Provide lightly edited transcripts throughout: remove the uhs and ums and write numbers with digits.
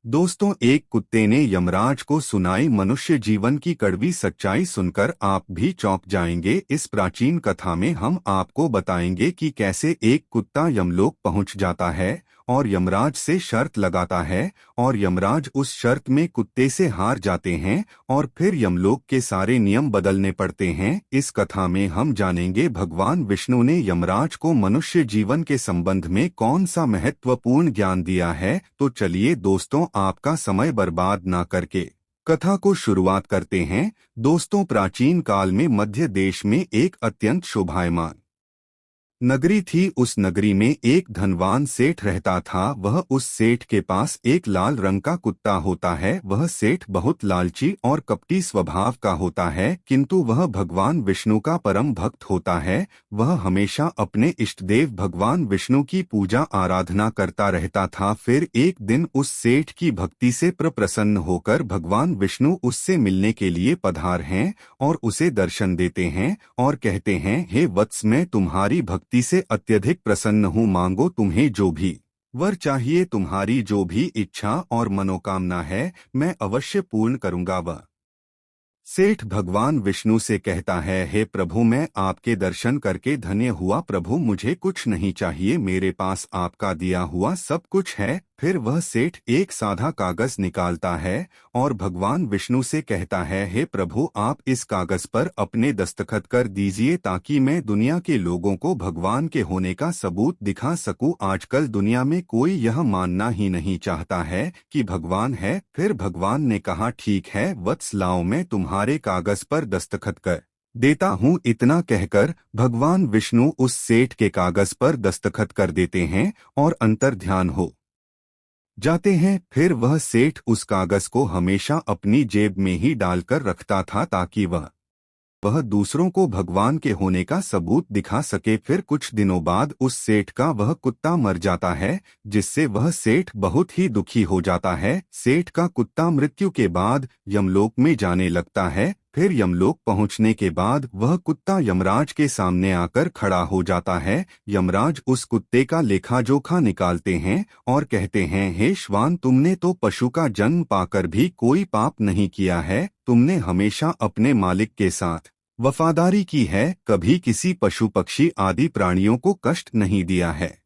दोस्तों, एक कुत्ते ने यमराज को सुनाई मनुष्य जीवन की कड़वी सच्चाई सुनकर आप भी चौंक जाएंगे। इस प्राचीन कथा में हम आपको बताएंगे कि कैसे एक कुत्ता यमलोक पहुंच जाता है और यमराज से शर्त लगाता है और यमराज उस शर्त में कुत्ते से हार जाते हैं और फिर यमलोक के सारे नियम बदलने पड़ते हैं। इस कथा में हम जानेंगे भगवान विष्णु ने यमराज को मनुष्य जीवन के संबंध में कौन सा महत्वपूर्ण ज्ञान दिया है। तो चलिए दोस्तों, आपका समय बर्बाद ना करके कथा को शुरुआत करते हैं। दोस्तों, प्राचीन काल में मध्य देश में एक अत्यंत शोभायमान नगरी थी। उस नगरी में एक धनवान सेठ रहता था। वह उस सेठ के पास एक लाल रंग का कुत्ता होता है। वह सेठ बहुत लालची और कपटी स्वभाव का होता है, किंतु वह भगवान विष्णु का परम भक्त होता है। वह हमेशा अपने इष्टदेव भगवान विष्णु की पूजा आराधना करता रहता था। फिर एक दिन उस सेठ की भक्ति से प्रसन्न होकर भगवान विष्णु उससे मिलने के लिए पधार हैं और उसे दर्शन देते हैं और कहते हैं, हे वत्स, मैं तुम्हारी भक्ति से अत्यधिक प्रसन्न हूँ। मांगो, तुम्हें जो भी वर चाहिए, तुम्हारी जो भी इच्छा और मनोकामना है, मैं अवश्य पूर्ण करूँगा। वह सेठ भगवान विष्णु से कहता है, हे प्रभु, मैं आपके दर्शन करके धन्य हुआ। प्रभु, मुझे कुछ नहीं चाहिए, मेरे पास आपका दिया हुआ सब कुछ है। फिर वह सेठ एक सादा कागज निकालता है और भगवान विष्णु से कहता है, हे प्रभु, आप इस कागज पर अपने दस्तखत कर दीजिए ताकि मैं दुनिया के लोगों को भगवान के होने का सबूत दिखा सकूं। आजकल दुनिया में कोई यह मानना ही नहीं चाहता है कि भगवान है। फिर भगवान ने कहा, ठीक है वत्स, लाओ, मैं तुम्हारे कागज पर दस्तखत कर देता हूँ। इतना कहकर भगवान विष्णु उस सेठ के कागज पर दस्तखत कर देते हैं और अंतर ध्यान हो जाते हैं। फिर वह सेठ उस कागज को हमेशा अपनी जेब में ही डालकर रखता था ताकि वह दूसरों को भगवान के होने का सबूत दिखा सके। फिर कुछ दिनों बाद उस सेठ का वह कुत्ता मर जाता है, जिससे वह सेठ बहुत ही दुखी हो जाता है। सेठ का कुत्ता मृत्यु के बाद यमलोक में जाने लगता है। फिर यमलोक पहुंचने के बाद वह कुत्ता यमराज के सामने आकर खड़ा हो जाता है। यमराज उस कुत्ते का लेखा जोखा निकालते हैं और कहते हैं, हे श्वान, तुमने तो पशु का जन्म पाकर भी कोई पाप नहीं किया है। तुमने हमेशा अपने मालिक के साथ वफादारी की है, कभी किसी पशु पक्षी आदि प्राणियों को कष्ट नहीं दिया है।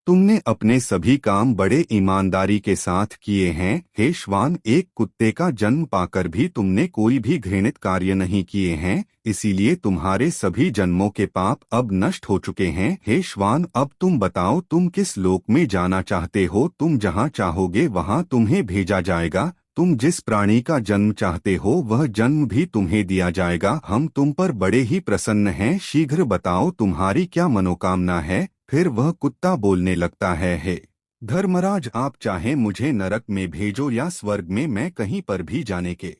तुमने अपने सभी काम बड़े ईमानदारी के साथ किए हैं। हे श्वान, एक कुत्ते का जन्म पाकर भी तुमने कोई भी घृणित कार्य नहीं किए हैं, इसीलिए तुम्हारे सभी जन्मों के पाप अब नष्ट हो चुके हैं। हे श्वान, अब तुम बताओ, तुम किस लोक में जाना चाहते हो? तुम जहाँ चाहोगे वहाँ तुम्हें भेजा जाएगा। तुम जिस प्राणी का जन्म चाहते हो वह जन्म भी तुम्हें दिया जाएगा। हम तुम पर बड़े ही प्रसन्न हैं। शीघ्र बताओ, तुम्हारी क्या मनोकामना है? फिर वह कुत्ता बोलने लगता है, हे धर्मराज, आप चाहे मुझे नरक में भेजो या स्वर्ग में, मैं कहीं पर भी जाने के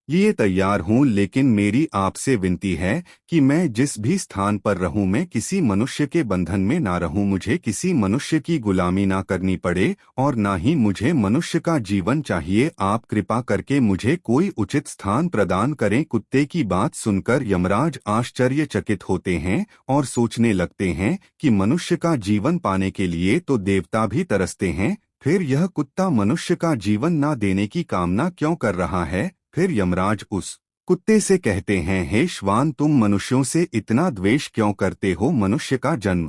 लिए तैयार हूँ, लेकिन मेरी आपसे विनती है कि मैं जिस भी स्थान पर रहूँ, मैं किसी मनुष्य के बंधन में ना रहूँ, मुझे किसी मनुष्य की गुलामी ना करनी पड़े और ना ही मुझे मनुष्य का जीवन चाहिए। आप कृपा करके मुझे कोई उचित स्थान प्रदान करें। कुत्ते की बात सुनकर यमराज आश्चर्यचकित होते हैं और सोचने लगते हैं कि मनुष्य का जीवन पाने के लिए तो देवता भी तरसते हैं, फिर यह कुत्ता मनुष्य का जीवन ना देने की कामना क्यों कर रहा है? फिर यमराज उस कुत्ते से कहते हैं, हे श्वान, तुम मनुष्यों से इतना द्वेष क्यों करते हो? मनुष्य का जन्म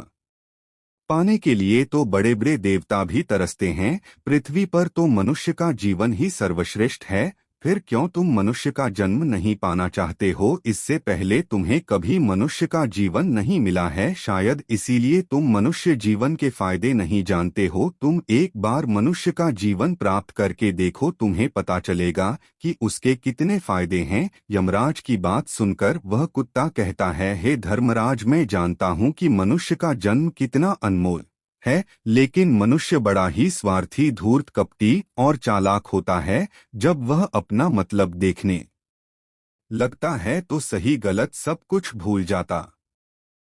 पाने के लिए तो बड़े बड़े देवता भी तरसते हैं, पृथ्वी पर तो मनुष्य का जीवन ही सर्वश्रेष्ठ है। फिर क्यों तुम मनुष्य का जन्म नहीं पाना चाहते हो? इससे पहले तुम्हें कभी मनुष्य का जीवन नहीं मिला है, शायद इसीलिए तुम मनुष्य जीवन के फायदे नहीं जानते हो। तुम एक बार मनुष्य का जीवन प्राप्त करके देखो, तुम्हें पता चलेगा कि उसके कितने फायदे हैं। यमराज की बात सुनकर वह कुत्ता कहता है, हे धर्मराज, मैं जानता हूँ कि मनुष्य का जन्म कितना अनमोल है, लेकिन मनुष्य बड़ा ही स्वार्थी, धूर्त, कपटी और चालाक होता है। जब वह अपना मतलब देखने लगता है तो सही गलत सब कुछ भूल जाता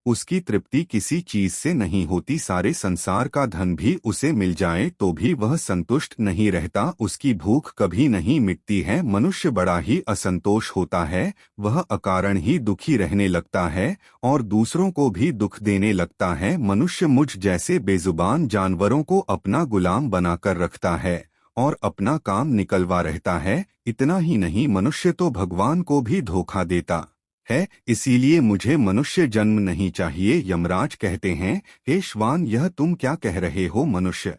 उसकी तृप्ति किसी चीज से नहीं होती। सारे संसार का धन भी उसे मिल जाए तो भी वह संतुष्ट नहीं रहता, उसकी भूख कभी नहीं मिटती है। मनुष्य बड़ा ही असंतोष होता है, वह अकारण ही दुखी रहने लगता है और दूसरों को भी दुख देने लगता है। मनुष्य मुझ जैसे बेजुबान जानवरों को अपना गुलाम बनाकर रखता है और अपना काम निकलवा रहता है। इतना ही नहीं, मनुष्य तो भगवान को भी धोखा देता है। इसीलिए मुझे मनुष्य जन्म नहीं चाहिए। यमराज कहते हैं, हे श्वान, यह तुम क्या कह रहे हो? मनुष्य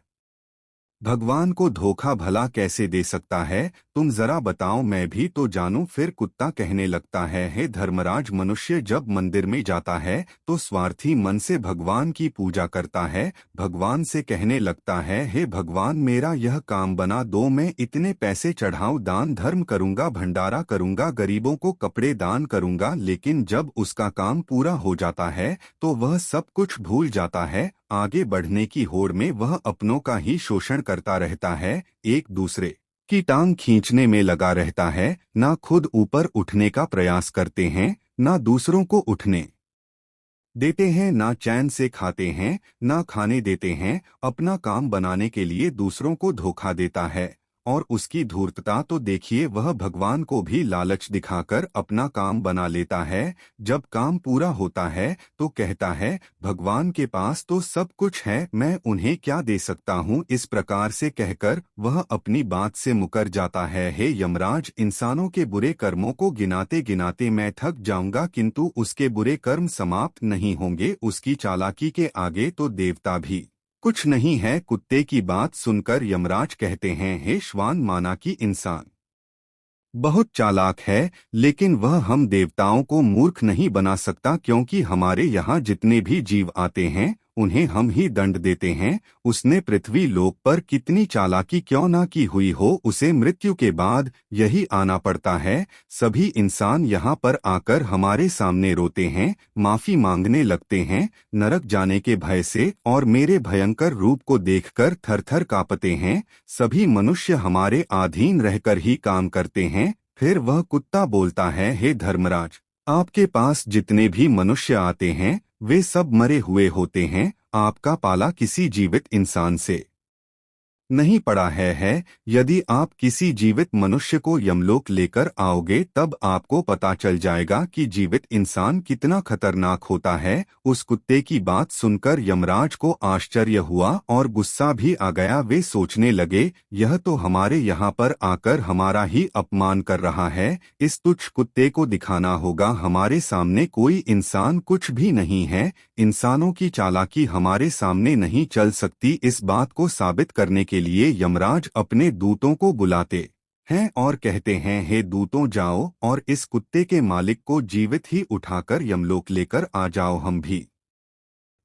भगवान को धोखा भला कैसे दे सकता है? तुम जरा बताओ, मैं भी तो जानूं। फिर कुत्ता कहने लगता है, हे धर्मराज, मनुष्य जब मंदिर में जाता है तो स्वार्थी मन से भगवान की पूजा करता है। भगवान से कहने लगता है, हे भगवान, मेरा यह काम बना दो, मैं इतने पैसे चढ़ाऊं, दान धर्म करूंगा, भंडारा करूंगा, गरीबों को कपड़े दान करूंगा। लेकिन जब उसका काम पूरा हो जाता है तो वह सब कुछ भूल जाता है। आगे बढ़ने की होड़ में वह अपनों का ही शोषण करता रहता है, एक दूसरे की टांग खींचने में लगा रहता है। ना खुद ऊपर उठने का प्रयास करते हैं, ना दूसरों को उठने देते हैं, ना चैन से खाते हैं, ना खाने देते हैं। अपना काम बनाने के लिए दूसरों को धोखा देता है और उसकी धूर्तता तो देखिए, वह भगवान को भी लालच दिखाकर अपना काम बना लेता है। जब काम पूरा होता है तो कहता है, भगवान के पास तो सब कुछ है, मैं उन्हें क्या दे सकता हूँ? इस प्रकार से कहकर वह अपनी बात से मुकर जाता है। हे यमराज, इंसानों के बुरे कर्मों को गिनाते गिनाते मैं थक जाऊंगा, किंतु उसके बुरे कर्म समाप्त नहीं होंगे। उसकी चालाकी के आगे तो देवता भी कुछ नहीं है। कुत्ते की बात सुनकर यमराज कहते हैं, हे श्वान, माना कि इंसान बहुत चालाक है, लेकिन वह हम देवताओं को मूर्ख नहीं बना सकता, क्योंकि हमारे यहाँ जितने भी जीव आते हैं उन्हें हम ही दंड देते हैं। उसने पृथ्वी लोक पर कितनी चालाकी क्यों ना की हुई हो, उसे मृत्यु के बाद यही आना पड़ता है। सभी इंसान यहाँ पर आकर हमारे सामने रोते हैं, माफी मांगने लगते हैं, नरक जाने के भय से और मेरे भयंकर रूप को देखकर थर-थर कांपते हैं। सभी मनुष्य हमारे अधीन रहकर ही काम करते हैं। फिर वह कुत्ता बोलता है, हे धर्मराज, आपके पास जितने भी मनुष्य आते हैं वे सब मरे हुए होते हैं। आपका पाला किसी जीवित इंसान से नहीं पड़ा है। यदि आप किसी जीवित मनुष्य को यमलोक लेकर आओगे तब आपको पता चल जाएगा कि जीवित इंसान कितना खतरनाक होता है। उस कुत्ते की बात सुनकर यमराज को आश्चर्य हुआ और गुस्सा भी आ गया। वे सोचने लगे, यह तो हमारे यहाँ पर आकर हमारा ही अपमान कर रहा है। इस तुच्छ कुत्ते को दिखाना होगा हमारे सामने कोई इंसान कुछ भी नहीं है। इंसानों की चालाकी हमारे सामने नहीं चल सकती। इस बात को साबित करने के लिए यमराज अपने दूतों को बुलाते हैं और कहते हैं, हे दूतों, जाओ और इस कुत्ते के मालिक को जीवित ही उठाकर यमलोक लेकर आ जाओ। हम भी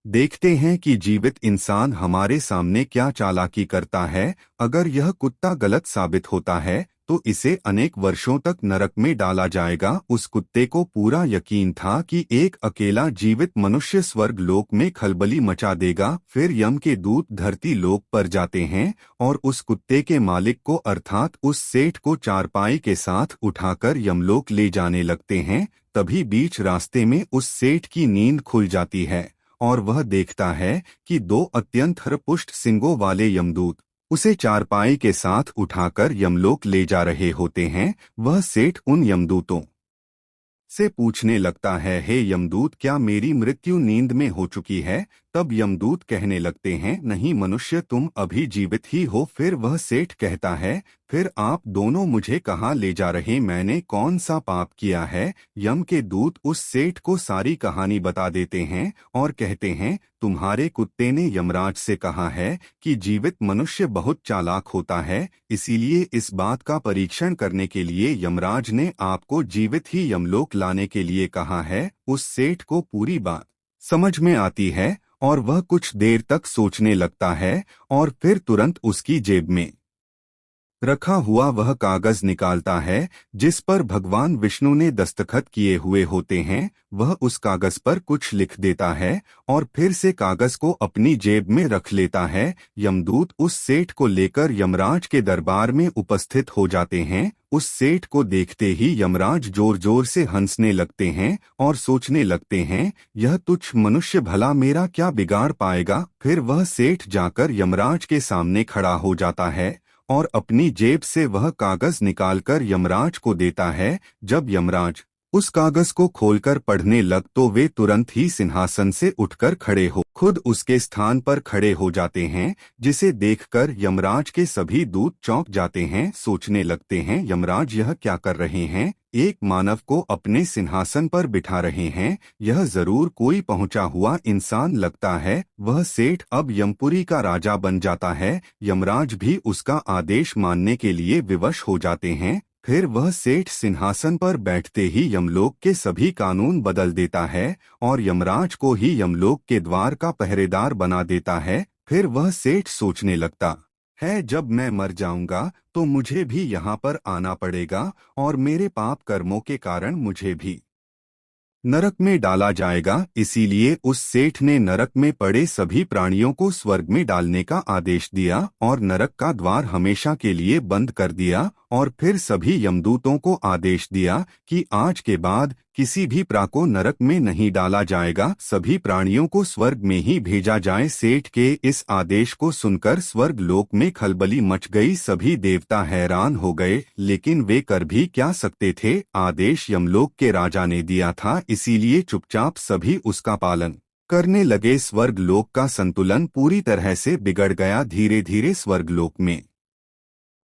देखते हैं कि जीवित इंसान हमारे सामने क्या चालाकी करता है। अगर यह कुत्ता गलत साबित होता है तो इसे अनेक वर्षों तक नरक में डाला जाएगा। उस कुत्ते को पूरा यकीन था कि एक अकेला जीवित मनुष्य स्वर्ग लोक में खलबली मचा देगा। फिर यम के दूत धरती लोक पर जाते हैं और उस कुत्ते के मालिक को अर्थात उस सेठ को चारपाई के साथ उठाकर यमलोक ले जाने लगते हैं। तभी बीच रास्ते में उस सेठ की नींद खुल जाती है और वह देखता है कि दो अत्यंत हरपुष्ट सींगों वाले यमदूत उसे चारपाई के साथ उठाकर यमलोक ले जा रहे होते हैं। वह सेठ उन यमदूतों से पूछने लगता है, हे यमदूत, क्या मेरी मृत्यु नींद में हो चुकी है? तब यमदूत कहने लगते हैं, नहीं मनुष्य, तुम अभी जीवित ही हो। फिर वह सेठ कहता है, फिर आप दोनों मुझे कहाँ ले जा रहे? मैंने कौन सा पाप किया है? यम के दूत उस सेठ को सारी कहानी बता देते हैं और कहते हैं, तुम्हारे कुत्ते ने यमराज से कहा है कि जीवित मनुष्य बहुत चालाक होता है, इसीलिए इस बात का परीक्षण करने के लिए यमराज ने आपको जीवित ही यमलोक लाने के लिए कहा है। उस सेठ को पूरी बात समझ में आती है और वह कुछ देर तक सोचने लगता है और फिर तुरंत उसकी जेब में रखा हुआ वह कागज निकालता है जिस पर भगवान विष्णु ने दस्तखत किए हुए होते हैं। वह उस कागज पर कुछ लिख देता है और फिर से कागज को अपनी जेब में रख लेता है। यमदूत उस सेठ को लेकर यमराज के दरबार में उपस्थित हो जाते हैं। उस सेठ को देखते ही यमराज जोर जोर से हंसने लगते हैं और सोचने लगते हैं, यह तुच्छ मनुष्य भला मेरा क्या बिगाड़ पाएगा। फिर वह सेठ जाकर यमराज के सामने खड़ा हो जाता है और अपनी जेब से वह कागज निकालकर यमराज को देता है। जब यमराज उस कागज को खोलकर पढ़ने लग तो वे तुरंत ही सिंहासन से उठकर खड़े हो खुद उसके स्थान पर खड़े हो जाते हैं, जिसे देखकर यमराज के सभी दूत चौंक जाते हैं। सोचने लगते हैं, यमराज यह क्या कर रहे हैं, एक मानव को अपने सिंहासन पर बिठा रहे हैं। यह जरूर कोई पहुंचा हुआ इंसान लगता है। वह सेठ अब यमपुरी का राजा बन जाता है। यमराज भी उसका आदेश मानने के लिए विवश हो जाते हैं। फिर वह सेठ सिंहासन पर बैठते ही यमलोक के सभी कानून बदल देता है और यमराज को ही यमलोक के द्वार का पहरेदार बना देता है। फिर वह सेठ सोचने लगता है, जब मैं मर जाऊंगा तो मुझे भी यहाँ पर आना पड़ेगा और मेरे पाप कर्मों के कारण मुझे भी नरक में डाला जाएगा। इसीलिए उस सेठ ने नरक में पड़े सभी प्राणियों को स्वर्ग में डालने का आदेश दिया और नरक का द्वार हमेशा के लिए बंद कर दिया। और फिर सभी यमदूतों को आदेश दिया कि आज के बाद किसी भी प्रा को नरक में नहीं डाला जाएगा, सभी प्राणियों को स्वर्ग में ही भेजा जाए। सेठ के इस आदेश को सुनकर स्वर्ग लोक में खलबली मच गई। सभी देवता हैरान हो गए, लेकिन वे कर भी क्या सकते थे। आदेश यमलोक के राजा ने दिया था, इसीलिए चुपचाप सभी उसका पालन करने लगे। स्वर्ग लोक का संतुलन पूरी तरह से बिगड़ गया। धीरे धीरे स्वर्ग लोक में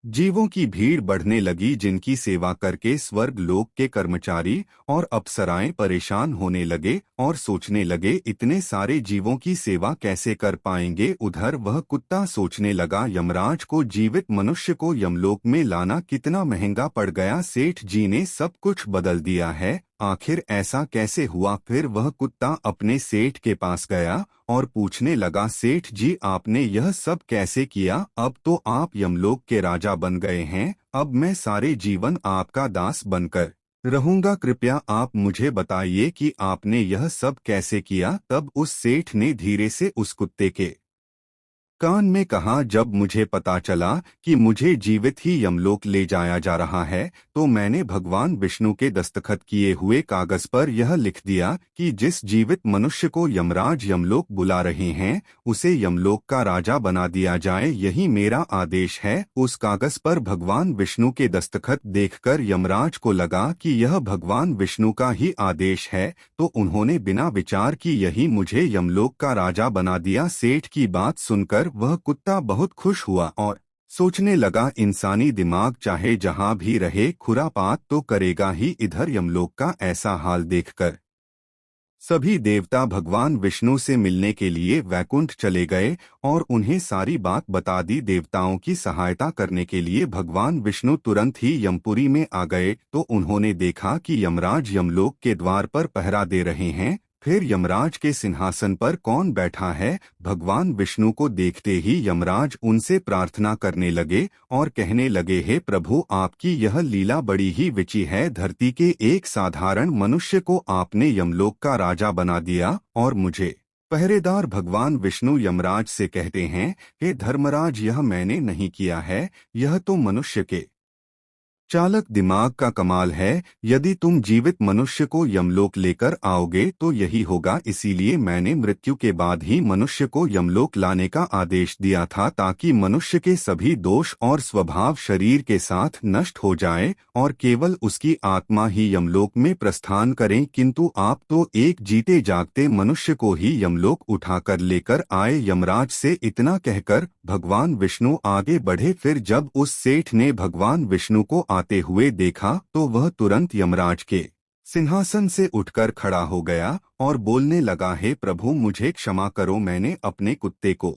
जीवों की भीड़ बढ़ने लगी, जिनकी सेवा करके स्वर्ग लोक के कर्मचारी और अप्सराएं परेशान होने लगे और सोचने लगे, इतने सारे जीवों की सेवा कैसे कर पाएंगे। उधर वह कुत्ता सोचने लगा, यमराज को जीवित मनुष्य को यमलोक में लाना कितना महंगा पड़ गया। सेठ जी ने सब कुछ बदल दिया है, आखिर ऐसा कैसे हुआ। फिर वह कुत्ता अपने सेठ के पास गया और पूछने लगा, सेठ जी आपने यह सब कैसे किया। अब तो आप यमलोक के राजा बन गए हैं, अब मैं सारे जीवन आपका दास बनकर रहूंगा। कृपया आप मुझे बताइए कि आपने यह सब कैसे किया। तब उस सेठ ने धीरे से उस कुत्ते के कान में कहा, जब मुझे पता चला कि मुझे जीवित ही यमलोक ले जाया जा रहा है तो मैंने भगवान विष्णु के दस्तखत किए हुए कागज पर यह लिख दिया कि जिस जीवित मनुष्य को यमराज यमलोक बुला रहे हैं उसे यमलोक का राजा बना दिया जाए, यही मेरा आदेश है। उस कागज पर भगवान विष्णु के दस्तखत देखकर यमराज को लगा कि यह भगवान विष्णु का ही आदेश है, तो उन्होंने बिना विचार की यही मुझे यमलोक का राजा बना दिया। सेठ की बात सुनकर वह कुत्ता बहुत खुश हुआ और सोचने लगा, इंसानी दिमाग चाहे जहां भी रहे खुरापात तो करेगा ही। इधर यमलोक का ऐसा हाल देखकर सभी देवता भगवान विष्णु से मिलने के लिए वैकुंठ चले गए और उन्हें सारी बात बता दी। देवताओं की सहायता करने के लिए भगवान विष्णु तुरंत ही यमपुरी में आ गए तो उन्होंने देखा कि यमराज यमलोक के द्वार पर पहरा दे रहे हैं। फिर यमराज के सिंहासन पर कौन बैठा है। भगवान विष्णु को देखते ही यमराज उनसे प्रार्थना करने लगे और कहने लगे, हे प्रभु आपकी यह लीला बड़ी ही विची है। धरती के एक साधारण मनुष्य को आपने यमलोक का राजा बना दिया और मुझे पहरेदार। भगवान विष्णु यमराज से कहते हैं, हे धर्मराज यह मैंने नहीं किया है, यह तो मनुष्य के चालक दिमाग का कमाल है। यदि तुम जीवित मनुष्य को यमलोक लेकर आओगे तो यही होगा, इसीलिए मैंने मृत्यु के बाद ही मनुष्य को यमलोक लाने का आदेश दिया था, ताकि मनुष्य के सभी दोष और स्वभाव शरीर के साथ नष्ट हो जाए और केवल उसकी आत्मा ही यमलोक में प्रस्थान करें। किंतु आप तो एक जीते जागते मनुष्य को ही यमलोक उठाकर लेकर आए। यमराज से इतना कहकर भगवान विष्णु आगे बढ़े। फिर जब उस सेठ ने भगवान विष्णु को आते हुए देखा तो वह तुरंत यमराज के सिंहासन से उठकर खड़ा हो गया और बोलने लगा, हे प्रभु मुझे क्षमा करो, मैंने अपने कुत्ते को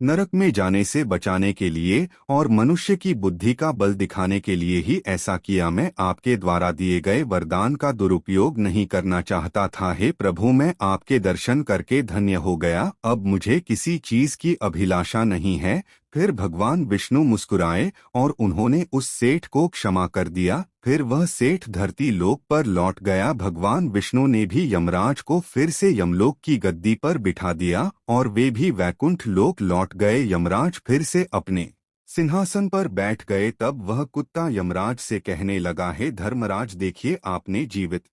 नरक में जाने से बचाने के लिए और मनुष्य की बुद्धि का बल दिखाने के लिए ही ऐसा किया। मैं आपके द्वारा दिए गए वरदान का दुरुपयोग नहीं करना चाहता था। हे प्रभु मैं आपके दर्शन करके धन्य हो गया, अब मुझे किसी चीज की अभिलाषा नहीं है। फिर भगवान विष्णु मुस्कुराए और उन्होंने उस सेठ को क्षमा कर दिया। फिर वह सेठ धरती लोक पर लौट गया। भगवान विष्णु ने भी यमराज को फिर से यमलोक की गद्दी पर बिठा दिया और वे भी वैकुंठ लोक लौट गए। यमराज फिर से अपने सिंहासन पर बैठ गए। तब वह कुत्ता यमराज से कहने लगा, हे धर्मराज, देखिए आपने जीवित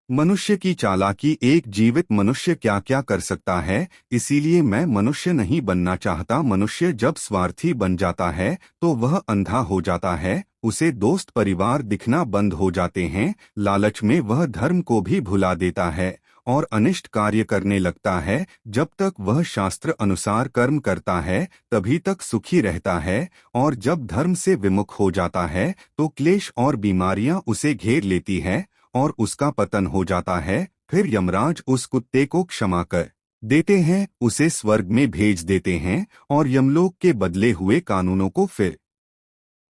मनुष्य की चालाकी, एक जीवित मनुष्य क्या क्या कर सकता है। इसीलिए मैं मनुष्य नहीं बनना चाहता। मनुष्य जब स्वार्थी बन जाता है तो वह अंधा हो जाता है, उसे दोस्त परिवार दिखना बंद हो जाते हैं। लालच में वह धर्म को भी भुला देता है और अनिष्ट कार्य करने लगता है। जब तक वह शास्त्र अनुसार कर्म करता है तभी तक सुखी रहता है, और जब धर्म से विमुख हो जाता है तो क्लेश और बीमारियां उसे घेर लेती है और उसका पतन हो जाता है। फिर यमराज उस कुत्ते को क्षमा कर देते हैं, उसे स्वर्ग में भेज देते हैं और यमलोक के बदले हुए कानूनों को फिर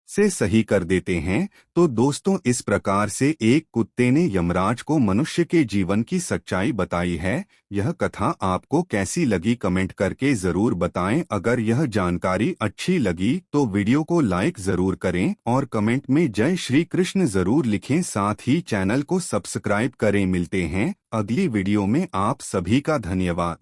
से सही कर देते हैं। तो दोस्तों, इस प्रकार से एक कुत्ते ने यमराज को मनुष्य के जीवन की सच्चाई बताई है। यह कथा आपको कैसी लगी कमेंट करके जरूर बताएं। अगर यह जानकारी अच्छी लगी तो वीडियो को लाइक जरूर करें और कमेंट में जय श्री कृष्ण जरूर लिखें। साथ ही चैनल को सब्सक्राइब करें। मिलते हैं अगली वीडियो में। आप सभी का धन्यवाद।